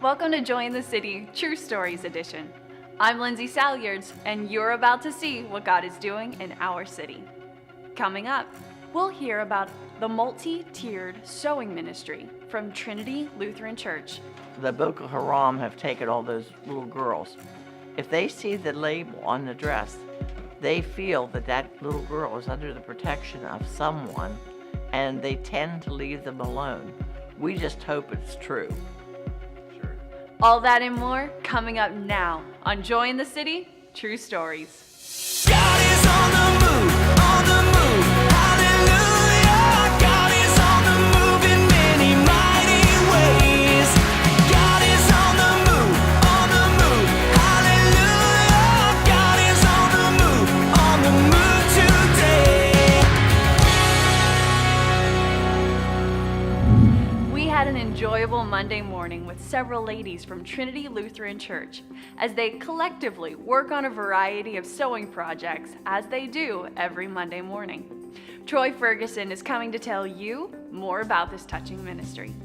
Welcome to Join the City True Stories Edition. I'm Lindsay Salyards, and you're about to see what God is doing in our city. Coming up, we'll hear about the multi-tiered sewing ministry from Trinity Lutheran Church. The Boko Haram have taken all those little girls. If they see the label on the dress, they feel that that little girl is under the protection of someone, and they tend to leave them alone. We just hope it's true. Sure. All that and more coming up now on Join the City True Stories. God is on the move, on the move. Hallelujah. God is on the move in many mighty ways. God is on the move, on the move. Hallelujah. God is on the move today. We had an enjoyable Monday morning with several ladies from Trinity Lutheran Church as they collectively work on a variety of sewing projects as they do every Monday morning. Troy Ferguson is coming to tell you more about this touching ministry.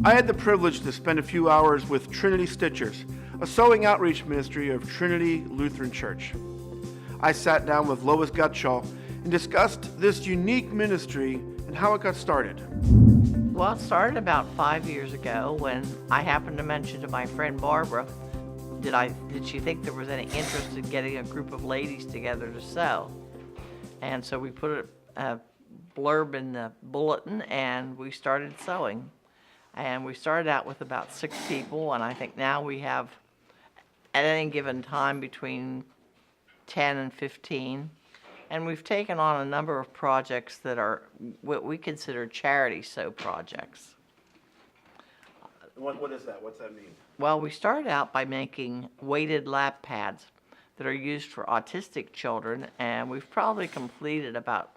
I had the privilege to spend a few hours with Trinity Stitchers, a sewing outreach ministry of Trinity Lutheran Church. I sat down with Lois Gutschall and discussed this unique ministry and how it got started. Well, it started about 5 years ago when I happened to mention to my friend Barbara, did she think there was any interest in getting a group of ladies together to sew? And so we put a blurb in the bulletin and we started sewing. And we started out with about 6 people, and I think now we have at any given time between 10 and 15. And we've taken on a number of projects that are what we consider charity sew projects. What is that? What's that mean? Well, we started out by making weighted lap pads that are used for autistic children, and we've probably completed about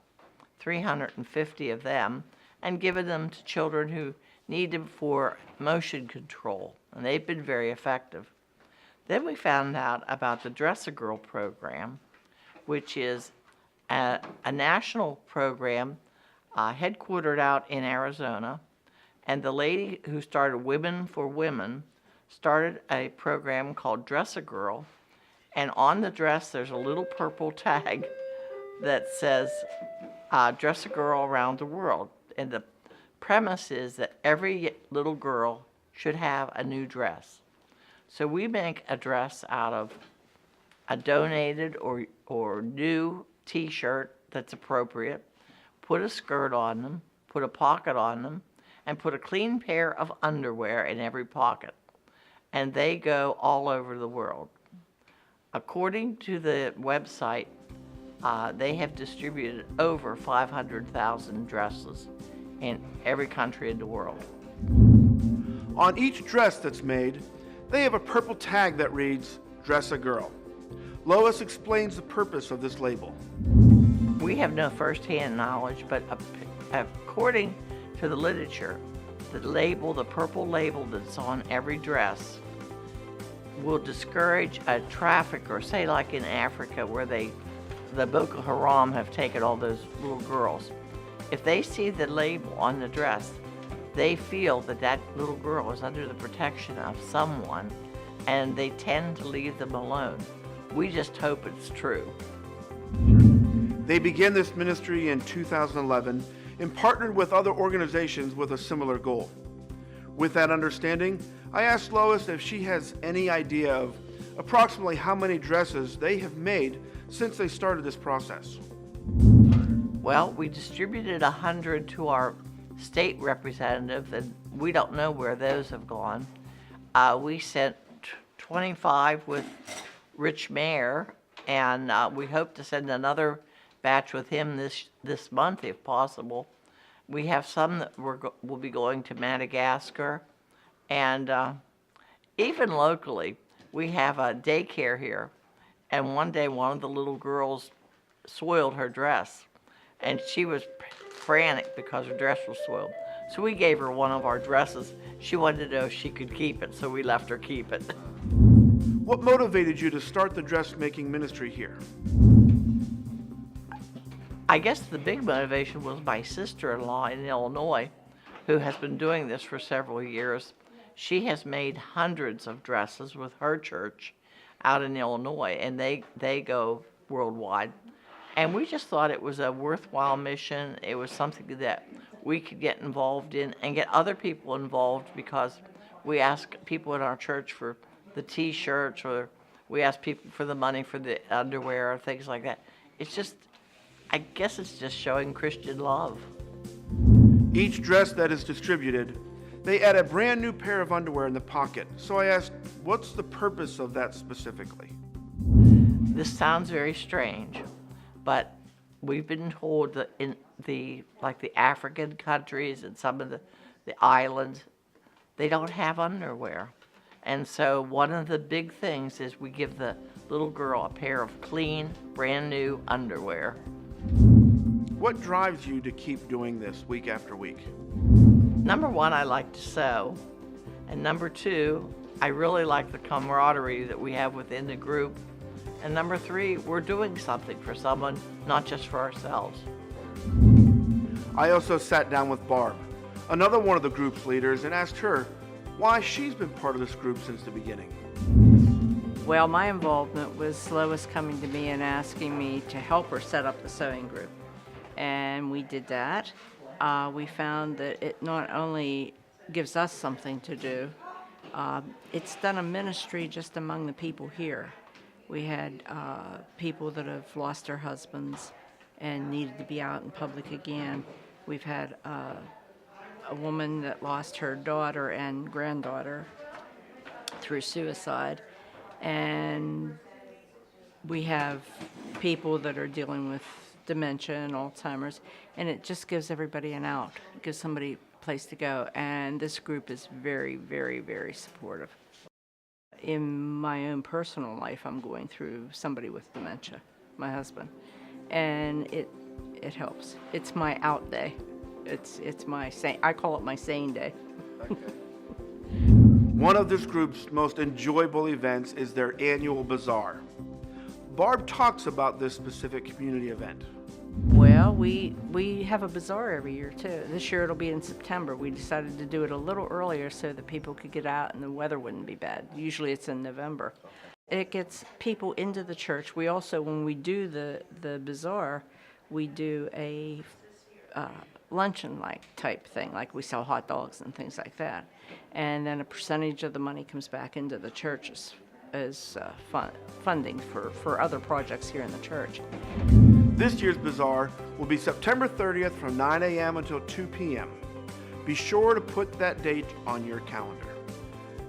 350 of them and given them to children who need them for motion control, and they've been very effective. Then we found out about the Dress-A-Girl program, which is a national program headquartered out in Arizona, and the lady who started Women for Women started a program called Dress-A-Girl, and on the dress there's a little purple tag that says Dress-A-Girl around the world, and the premise is that every little girl should have a new dress. So we make a dress out of a donated or new t-shirt that's appropriate, put a skirt on them, put a pocket on them, and put a clean pair of underwear in every pocket. And they go all over the world. According to the website, they have distributed over 500,000 dresses in every country in the world. On each dress that's made, they have a purple tag that reads, Dress-A-Girl. Lois explains the purpose of this label. We have no first-hand knowledge, but according to the literature, the purple label that's on every dress will discourage a trafficker, say like in Africa where the Boko Haram have taken all those little girls. If they see the label on the dress, they feel that that little girl is under the protection of someone, and they tend to leave them alone. We just hope it's true. They began this ministry in 2011 and partnered with other organizations with a similar goal. With that understanding, I asked Lois if she has any idea of approximately how many dresses they have made since they started this process. Well, we distributed 100 to our state representative, and we don't know where those have gone. We sent 25 with Rich Mayer, and we hope to send another batch with him this month if possible. We have some that will be going to Madagascar, and even locally we have a daycare here, and one day one of the little girls soiled her dress, and she was frantic because her dress was soiled. So we gave her one of our dresses. She wanted to know if she could keep it, so we let her keep it. What motivated you to start the dressmaking ministry here? I guess the big motivation was my sister-in-law in Illinois, who has been doing this for several years. She has made hundreds of dresses with her church out in Illinois, and they go worldwide. And we just thought it was a worthwhile mission. It was something that we could get involved in and get other people involved, because we ask people in our church for the T-shirts, or we ask people for the money for the underwear or things like that. It's just, I guess it's just showing Christian love. Each dress that is distributed, they add a brand new pair of underwear in the pocket. So I asked, what's the purpose of that specifically? This sounds very strange, but we've been told that in the African countries and some of the islands, they don't have underwear. And so one of the big things is we give the little girl a pair of clean, brand new underwear. What drives you to keep doing this week after week? Number one, I like to sew. And number two, I really like the camaraderie that we have within the group. And number three, we're doing something for someone, not just for ourselves. I also sat down with Barb, another one of the group's leaders, and asked her why she's been part of this group since the beginning. Well, my involvement was Lois coming to me and asking me to help her set up the sewing group. And we did that. We found that it not only gives us something to do, it's done a ministry just among the people here. We had people that have lost their husbands and needed to be out in public again. We've had a woman that lost her daughter and granddaughter through suicide. And we have people that are dealing with dementia and Alzheimer's, and it just gives everybody an out. It gives somebody a place to go, and this group is very, very, very supportive. In my own personal life, I'm going through somebody with dementia, my husband, and it helps. It's my out day. It's my I call it my sane day. One of this group's most enjoyable events is their annual bazaar. Barb talks about this specific community event. Well, we have a bazaar every year too. This year it'll be in September. We decided to do it a little earlier so that people could get out and the weather wouldn't be bad. Usually it's in November. It gets people into the church. We also, when we do the bazaar, we do a luncheon-like type thing, like we sell hot dogs and things like that. And then a percentage of the money comes back into the church as funding for other projects here in the church. This year's bazaar will be September 30th from 9 a.m. until 2 p.m. Be sure to put that date on your calendar.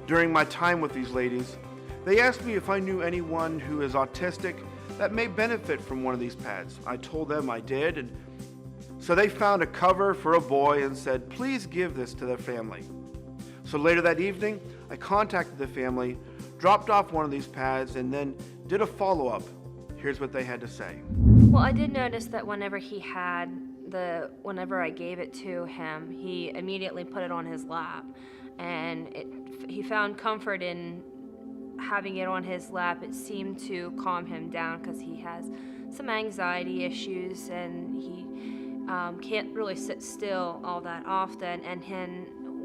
During my time with these ladies, they asked me if I knew anyone who is autistic that may benefit from one of these pads. I told them I did, and so they found a cover for a boy and said, please give this to their family. So later that evening, I contacted the family, dropped off one of these pads, and then did a follow-up. Here's what they had to say. Well, I did notice that whenever I gave it to him, he immediately put it on his lap, and he found comfort in having it on his lap. It seemed to calm him down because he has some anxiety issues, and he can't really sit still all that often. And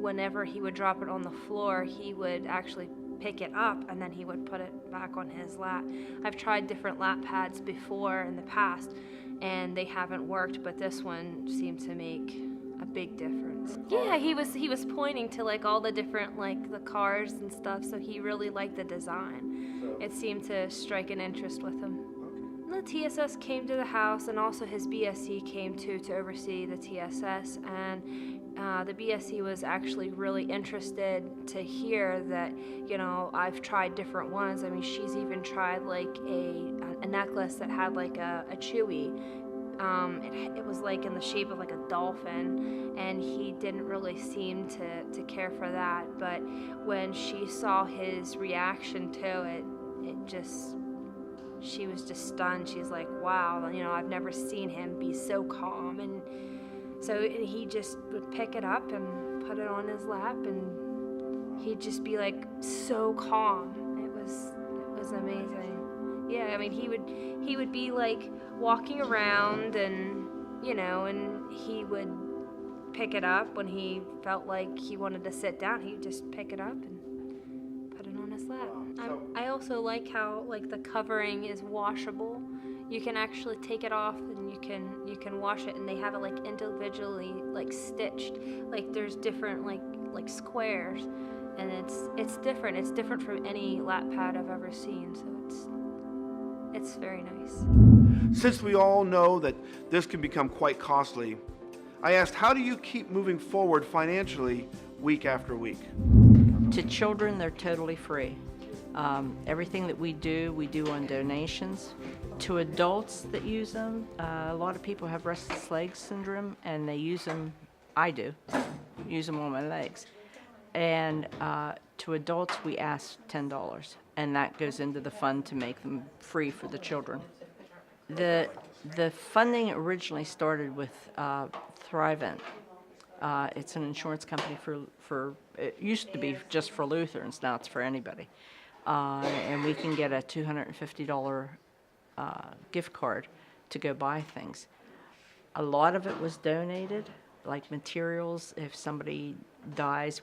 whenever he would drop it on the floor, he would actually pick it up and then he would put it back on his lap. I've tried different lap pads before in the past and they haven't worked, but this one seemed to make a big difference. Yeah, he was pointing to like all the different like the cars and stuff, so he really liked the design. It seemed to strike an interest with him. The TSS came to the house, and also his BSC came to oversee the TSS, and the BSC was actually really interested to hear that, I've tried different ones. I mean, she's even tried like a necklace that had like a chewy. It was like in the shape of like a dolphin, and he didn't really seem to care for that. But when she saw his reaction to it, she was just stunned. She's like, wow, I've never seen him be so calm. And so he just would pick it up and put it on his lap, and he'd just be like so calm. It was amazing. Yeah, I mean, he would be like walking around, and and he would pick it up when he felt like he wanted to sit down. He'd just pick it up and put it on his lap. I also like how like the covering is washable. You can actually take it off and you can wash it, and they have it like individually like stitched. Like there's different like squares, and it's different. It's different from any lap pad I've ever seen. So it's very nice. Since we all know that this can become quite costly, I asked, how do you keep moving forward financially week after week? To children, they're totally free. Everything that we do on donations. To adults that use them, a lot of people have restless leg syndrome, and they use them. I do use them on my legs. And to adults, we ask $10, and that goes into the fund to make them free for the children. The funding originally started with Thrivent. It's an insurance company for it used to be just for Lutherans, now it's for anybody. And we can get a $250 gift card to go buy things. A lot of it was donated, like materials. If somebody dies,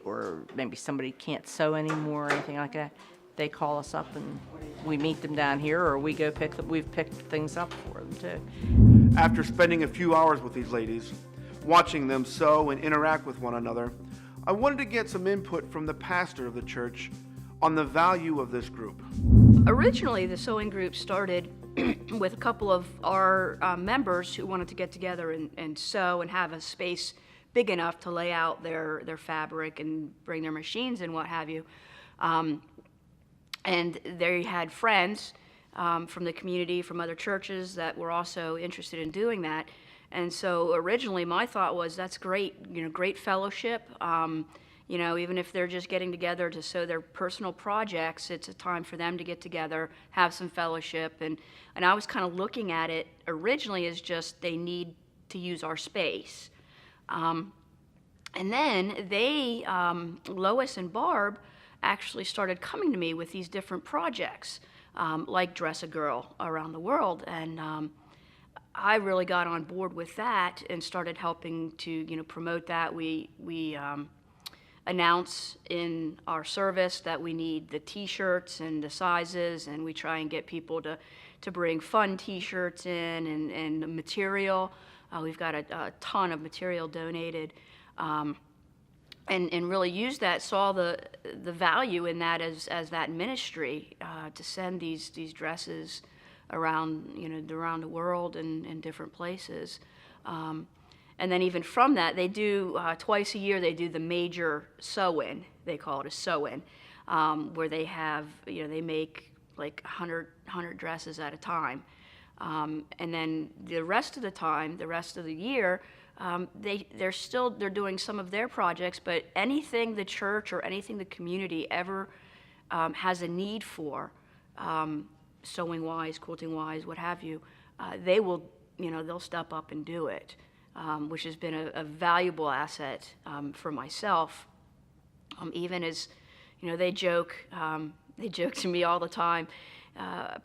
or maybe somebody can't sew anymore or anything like that, they call us up and we meet them down here, or we go we've picked things up for them too. After spending a few hours with these ladies, watching them sew and interact with one another, I wanted to get some input from the pastor of the church on the value of this group. Originally, the sewing group started with a couple of our members who wanted to get together and sew and have a space big enough to lay out their fabric and bring their machines and what have you. And they had friends from the community, from other churches that were also interested in doing that. And so originally my thought was, that's great, great fellowship. Even if they're just getting together to sew their personal projects, it's a time for them to get together, have some fellowship. And I was kind of looking at it originally as just they need to use our space. And then they, Lois and Barb, actually started coming to me with these different projects, like Dress a Girl Around the World. And I really got on board with that and started helping to, promote that. We announce in our service that we need the t-shirts and the sizes, and we try and get people to bring fun t-shirts in and the material. We've got a ton of material donated, and really used that, saw the value in that as that ministry, to send these dresses around around the world and in different places. And then even from that, they do, twice a year, they do the major sew-in. They call it a sew-in, where they have, they make like 100 dresses at a time. And then the rest of the time, the rest of the year, they're doing some of their projects, but anything the church or anything the community ever has a need for, sewing-wise, quilting-wise, what have you, they will, they'll step up and do it. Which has been a valuable asset for myself. Even as, they joke to me all the time.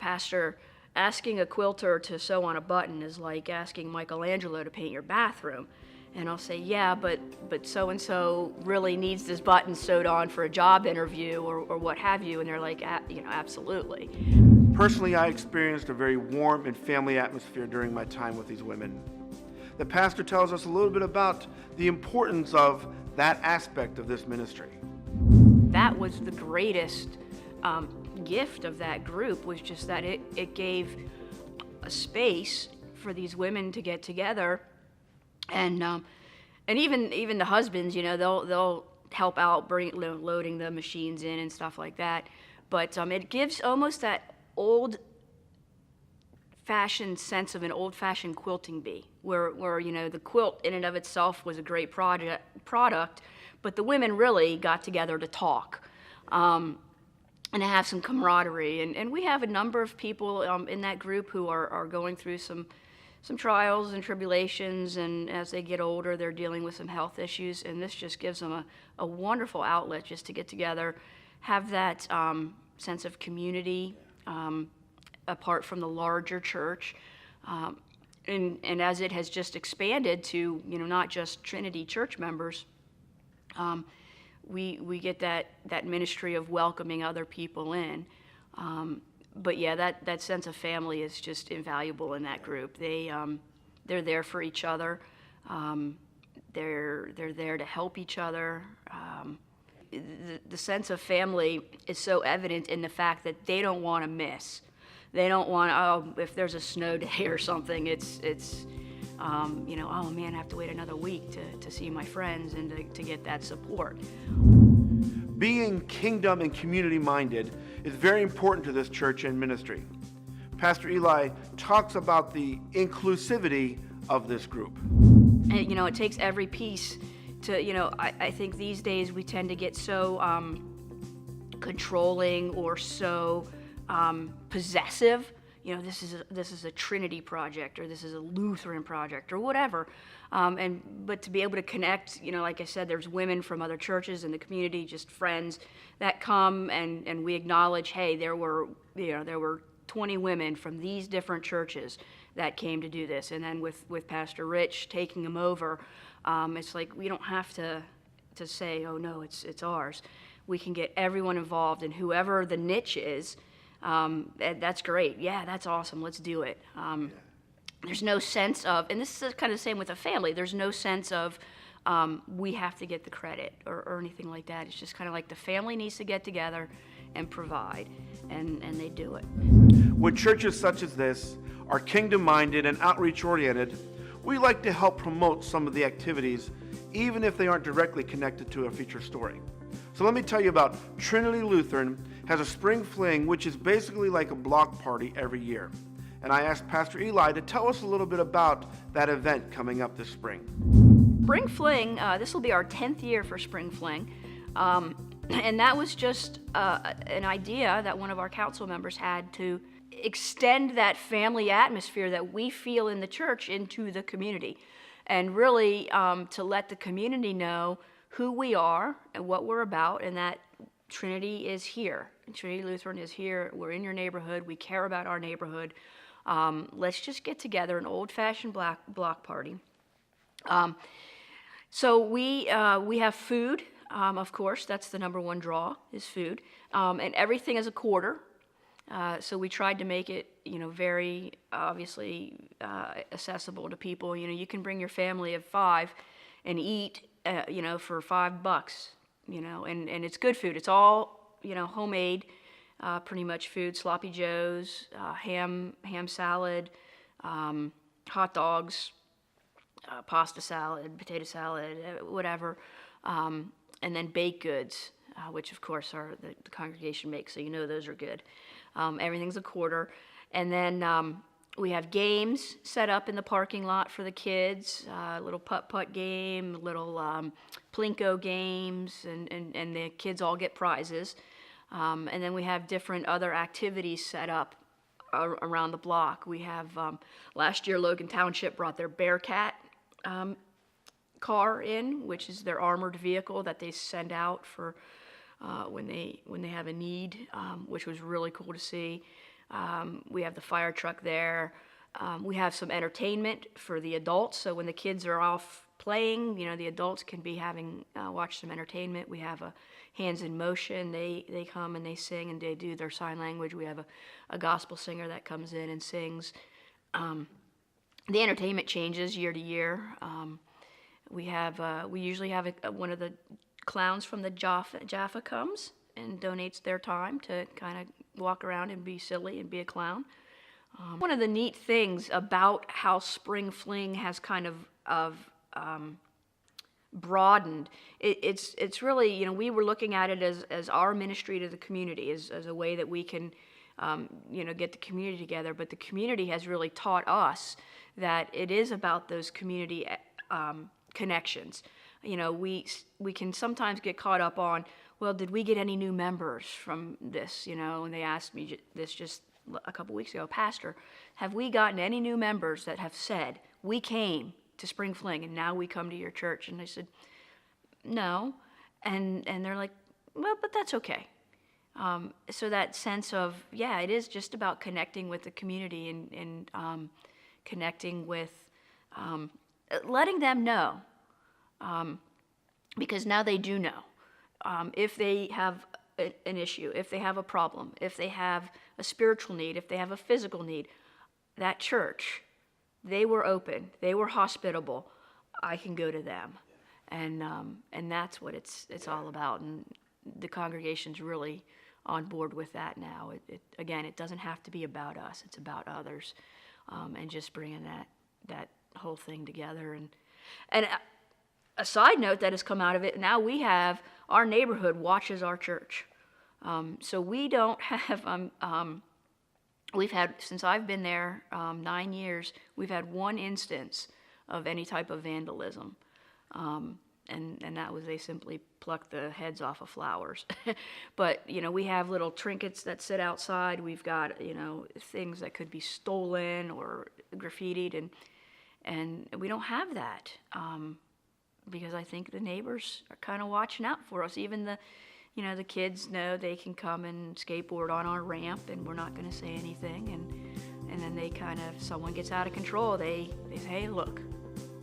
Pastor, asking a quilter to sew on a button is like asking Michelangelo to paint your bathroom. And I'll say, yeah, but so-and-so really needs this button sewed on for a job interview or what have you. And they're like, absolutely. Personally, I experienced a very warm and family atmosphere during my time with these women. The pastor tells us a little bit about the importance of that aspect of this ministry. That was the greatest gift of that group, was just that it gave a space for these women to get together, and even the husbands, they'll help out, loading the machines in and stuff like that. But it gives almost that old-fashioned sense of an old-fashioned quilting bee, where the quilt in and of itself was a great product, but the women really got together to talk and to have some camaraderie. And we have a number of people in that group who are going through some trials and tribulations, and as they get older, they're dealing with some health issues, and this just gives them a wonderful outlet just to get together, have that sense of community, apart from the larger church, and as it has just expanded to, not just Trinity church members, we get that ministry of welcoming other people in. But yeah, that sense of family is just invaluable in that group. They're there for each other. They're there to help each other. The sense of family is so evident in the fact that they don't want to miss. They don't want, if there's a snow day or something, it's oh man, I have to wait another week to see my friends and to get that support. Being kingdom and community minded is very important to this church and ministry. Pastor Eli talks about the inclusivity of this group. And, it takes every piece to, I think these days we tend to get so controlling or so possessive. This is a Trinity project, or this is a Lutheran project, or whatever. But to be able to connect, like I said, there's women from other churches in the community, just friends that come, and we acknowledge, hey, there were 20 women from these different churches that came to do this. And then with Pastor Rich taking them over, it's like we don't have to say, oh no, it's ours. We can get everyone involved, and whoever the niche is, that's great. Yeah, that's awesome. Let's do it. There's no sense of, and this is kind of the same with a family, there's no sense of we have to get the credit or anything like that. It's just kind of like the family needs to get together and provide, and they do it. When churches such as this are kingdom-minded and outreach-oriented, we like to help promote some of the activities, even if they aren't directly connected to a feature story. So let me tell you about Trinity Lutheran has a spring fling, which is basically like a block party every year. And I asked Pastor Eli to tell us a little bit about that event coming up this spring. Spring Fling, this will be our 10th year for Spring Fling. And that was just an idea that one of our council members had to extend that family atmosphere that we feel in the church into the community. And really to let the community know who we are and what we're about, and that Trinity is here. Trinity Lutheran is here. We're in your neighborhood. We care about our neighborhood. Let's just get together, an old-fashioned block party. So we have food, of course. That's the number one draw, is food. And everything is a quarter. So we tried to make it, very obviously accessible to people. You can bring your family of 5 and eat, for $5, and it's good food. It's all, homemade, pretty much food, sloppy joes, ham salad, hot dogs, pasta salad, potato salad, whatever, and then baked goods, which of course the congregation makes, so those are good. Everything's a quarter. And then we have games set up in the parking lot for the kids, a little putt-putt game, little plinko games, and the kids all get prizes. And then we have different other activities set up around the block. We have, last year Logan Township brought their Bearcat car in, which is their armored vehicle that they send out for when they have a need, which was really cool to see. We have the fire truck there. We have some entertainment for the adults, so when the kids are off playing, the adults can be having watch some entertainment. We have a Hands in Motion. They come and they sing and they do their sign language. We have a gospel singer that comes in and sings. The entertainment changes year to year. We usually have one of the clowns from the Jaffa comes and donates their time to kind of walk around and be silly and be a clown. One of the neat things about how Spring Fling has kind of broadened, it's really, we were looking at it as our ministry to the community, as a way that we can get the community together, but the community has really taught us that it is about those community connections. We can sometimes get caught up on, well, did we get any new members from this? And they asked me this just a couple weeks ago, Pastor, have we gotten any new members that have said, we came to Spring Fling and now we come to your church? And I said, no. And they're like, well, but that's okay. So that sense of, it is just about connecting with the community and connecting with, letting them know, because now they do know. If they have an issue, if they have a problem, if they have a spiritual need, if they have a physical need, that church, they were open, they were hospitable. I can go to them, and that's what it's all about. And the congregation's really on board with that now. Again, it doesn't have to be about us; it's about others, and just bringing that whole thing together. And a side note that has come out of it: now we have our neighborhood watches our church, so we don't have. We've had, since I've been there 9 years, we've had one instance of any type of vandalism. And that was they simply plucked the heads off of flowers. But, we have little trinkets that sit outside. We've got, things that could be stolen or graffitied, and we don't have that because I think the neighbors are kind of watching out for us. Even the kids know they can come and skateboard on our ramp, and we're not going to say anything. And then they kind of, someone gets out of control, they say, hey, look,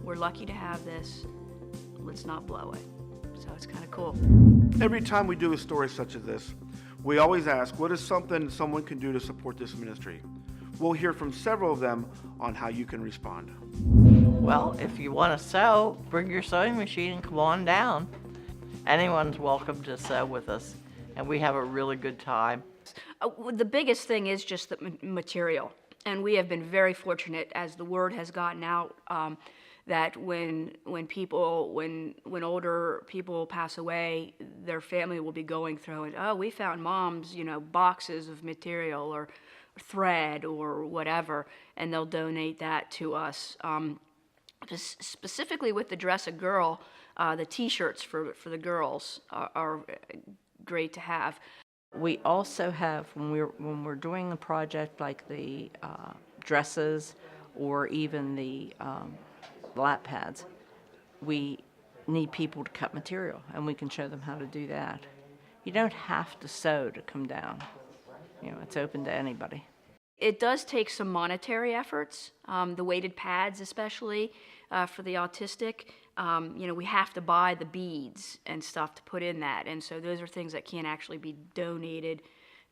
we're lucky to have this. Let's not blow it. So it's kind of cool. Every time we do a story such as this, we always ask, what is something someone can do to support this ministry? We'll hear from several of them on how you can respond. Well, if you want to sew, bring your sewing machine and come on down. Anyone's welcome to sew with us, and we have a really good time. The biggest thing is just the material, and we have been very fortunate as the word has gotten out that when older people pass away, their family will be going through it. Oh, we found mom's boxes of material or thread or whatever, and they'll donate that to us. Specifically with the Dress a Girl. The T-shirts for the girls are great to have. We also have, when we're doing a project like the dresses or even the lap pads, we need people to cut material, and we can show them how to do that. You don't have to sew to come down. It's open to anybody. It does take some monetary efforts, the weighted pads especially for the autistic. We have to buy the beads and stuff to put in that, and so those are things that can't actually be donated,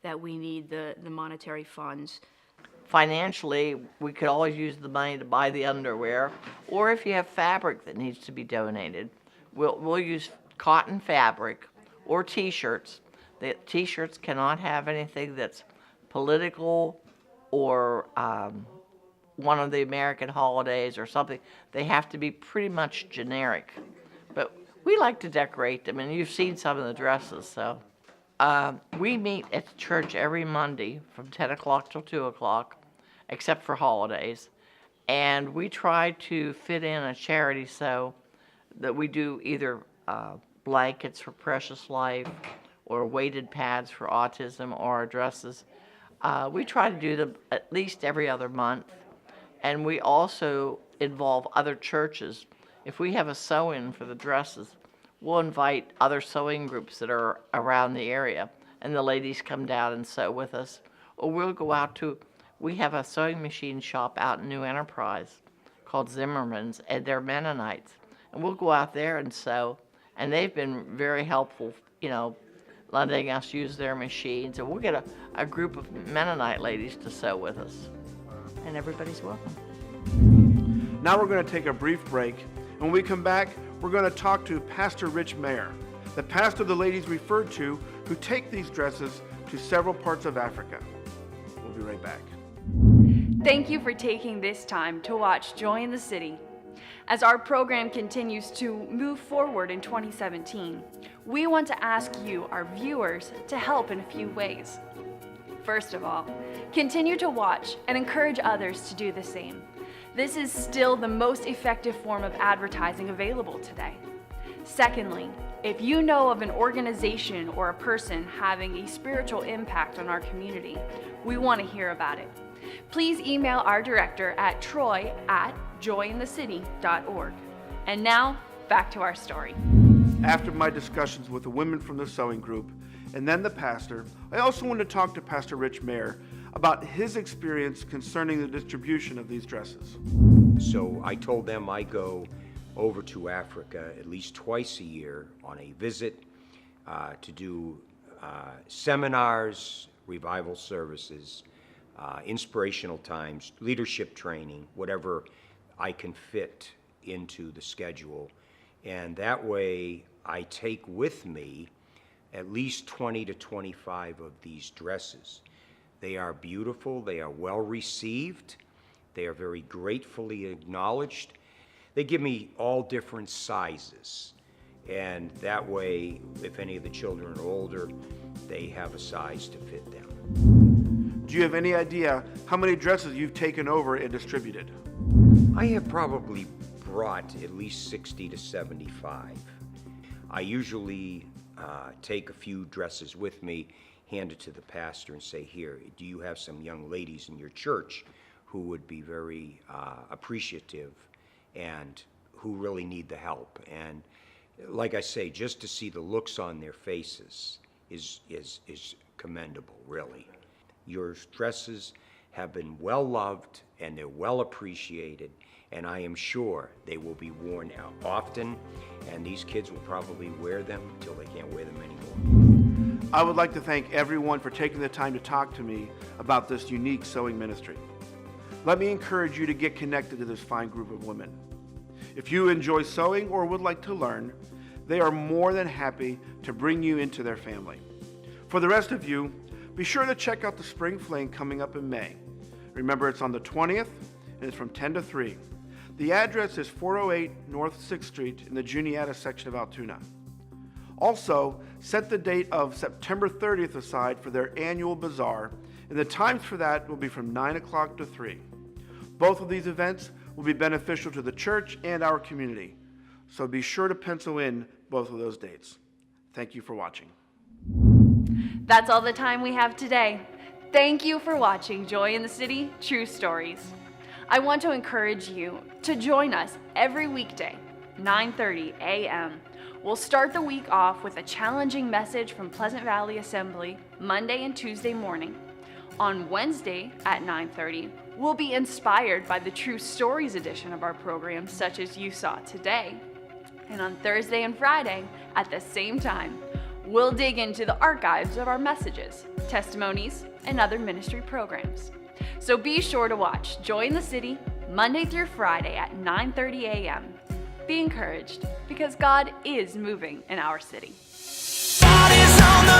that we need the monetary funds. Financially, we could always use the money to buy the underwear, or if you have fabric that needs to be donated, we'll use cotton fabric or T-shirts. The T-shirts cannot have anything that's political or one of the American holidays or something. They have to be pretty much generic. But we like to decorate them, and you've seen some of the dresses. So we meet at the church every Monday from 10 o'clock till 2 o'clock, except for holidays. And we try to fit in a charity so that we do either blankets for Precious Life or weighted pads for autism or our dresses. We try to do them at least every other month. And we also involve other churches. If we have a sew-in for the dresses, we'll invite other sewing groups that are around the area, and the ladies come down and sew with us. Or we'll go out to, we have a sewing machine shop out in New Enterprise called Zimmerman's, and they're Mennonites. And we'll go out there and sew, and they've been very helpful, letting us use their machines. And we'll get a group of Mennonite ladies to sew with us. And everybody's welcome. Now we're going to take a brief break. And when we come back, we're going to talk to Pastor Rich Mayer, the pastor the ladies referred to, who take these dresses to several parts of Africa. We'll be right back. Thank you for taking this time to watch Joy in the City. As our program continues to move forward in 2017, we want to ask you, our viewers, to help in a few ways. First of all, continue to watch and encourage others to do the same. This is still the most effective form of advertising available today. Secondly, if you know of an organization or a person having a spiritual impact on our community, we want to hear about it. Please email our director at troy@joyinthecity.org. And now, back to our story. After my discussions with the women from the sewing group and then the pastor, I also wanted to talk to Pastor Rich Mayer about his experience concerning the distribution of these dresses. So I told them I go over to Africa at least twice a year on a visit to do seminars, revival services, inspirational times, leadership training, whatever I can fit into the schedule. And that way I take with me at least 20 to 25 of these dresses. They are beautiful, they are well received, they are very gratefully acknowledged. They give me all different sizes, and that way, if any of the children are older, they have a size to fit them. Do you have any idea how many dresses you've taken over and distributed? I have probably brought at least 60 to 75. I usually take a few dresses with me, hand it to the pastor and say, here, do you have some young ladies in your church who would be very appreciative and who really need the help? And like I say, just to see the looks on their faces is commendable, really. Your dresses have been well loved and they're well appreciated, and I am sure they will be worn out often, and these kids will probably wear them until they can't wear them anymore. I would like to thank everyone for taking the time to talk to me about this unique sewing ministry. Let me encourage you to get connected to this fine group of women. If you enjoy sewing or would like to learn, they are more than happy to bring you into their family. For the rest of you, be sure to check out the Spring Fling coming up in May. Remember, it's on the 20th and it's from 10 to 3. The address is 408 North 6th Street in the Juniata section of Altoona. Also, set the date of September 30th aside for their annual bazaar, and the times for that will be from 9 o'clock to 3. Both of these events will be beneficial to the church and our community, so be sure to pencil in both of those dates. Thank you for watching. That's all the time we have today. Thank you for watching Joy in the City True Stories. I want to encourage you to join us every weekday, 9:30 a.m. We'll start the week off with a challenging message from Pleasant Valley Assembly Monday and Tuesday morning. On Wednesday at 9:30, we'll be inspired by the True Stories edition of our program, such as you saw today. And on Thursday and Friday, at the same time, we'll dig into the archives of our messages, testimonies, and other ministry programs. So be sure to watch Joy in the City Monday through Friday at 9:30 a.m. Be encouraged, because God is moving in our city. God is on the